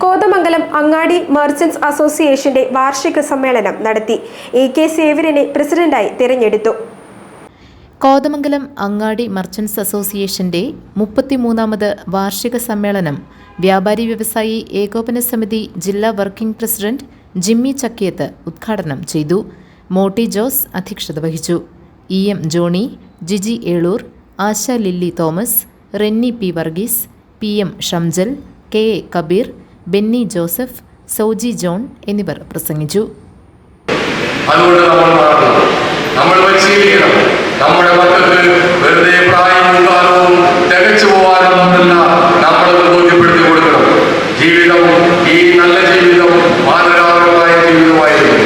കോതമംഗലം അങ്ങാടി merchants അസോസിയേഷന്റെ വാർഷിക സമ്മേളനം നടത്തി. AK സേവ്യറിനെ പ്രസിഡന്റായി തിരഞ്ഞെടുത്തു. കോതമംഗലം അങ്ങാടി മർച്ചന്റ്സ് അസോസിയേഷന്റെ 33ാമത് വാർഷിക സമ്മേളനം വ്യാപാരി വ്യവസായി ഏകോപന സമിതി ജില്ലാ വർക്കിംഗ് പ്രസിഡന്റ് ജിമ്മി ചക്കിയത്ത് ഉദ്ഘാടനം ചെയ്തു. മോട്ടി ജോസ് അധ്യക്ഷത വഹിച്ചു. EM Johny, Giji Eloor, Asha Lilly Thomas, Renny P Varghese, PM Shamjal, KA Kabeer, Benny Joseph, Sauji John എന്നിവർ പ്രസംഗിച്ചു. നമ്മുടെ മക്കൾക്ക് വെറുതെ പ്രായവും കാലവും തികച്ചു പോകാനൊന്നുമല്ല നമ്മൾ ബോധ്യപ്പെടുത്തി കൊടുക്കണം. ജീവിതം, ഈ നല്ല ജീവിതം മാതൃകാപരമായ ജീവിതമായിരിക്കും,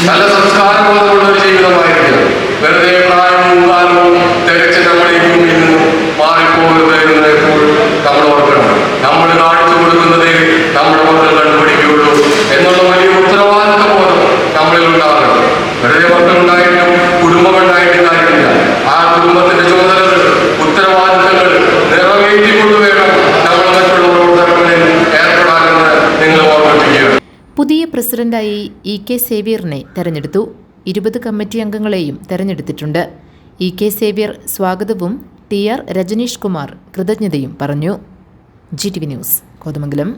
നല്ല സംസ്കാരബോധമുള്ള ഒരു ജീവിതമായിരിക്കും. വെറുതെ പ്രായവും കാലവും തികച്ച് നമ്മുടെ ഈ ഭൂമിയിൽ നിന്നും മാറിപ്പോകരുത് എന്ന് എപ്പോഴും നമ്മൾ ഓർക്കണം. നമ്മൾ കാണിച്ചു കൊടുക്കുന്നത് നമ്മുടെ മക്കൾ കണ്ടുപിടിക്കുകയുള്ളൂ എന്നുള്ള വലിയ ഉത്തരവാദിത്ത ബോധം നമ്മളിൽ ഉണ്ടാകണം. വെറുതെ മക്കളുണ്ടായിട്ടും കുടുംബമുണ്ടായിട്ടും കാര്യമില്ല. ആ കുടുംബത്തിന്റെ ചുമതലകൾ, ഉത്തരവാദിത്തങ്ങൾ നിറവേറ്റിക്കൊണ്ട് വേണം നമ്മൾ മറ്റുള്ള പ്രവർത്തനങ്ങളിൽ ഏർപ്പെടാനെന്ന് നിങ്ങൾ ഓർമ്മിപ്പിക്കുക. പുതിയ പ്രസിഡന്റായി EK സേവ്യറിനെ തെരഞ്ഞെടുത്തു. 20 കമ്മിറ്റി അംഗങ്ങളെയും തെരഞ്ഞെടുത്തിട്ടുണ്ട്. EK സേവ്യർ സ്വാഗതവും TR രജനീഷ് കുമാർ കൃതജ്ഞതയും പറഞ്ഞു. GTV news, Kothamangalam.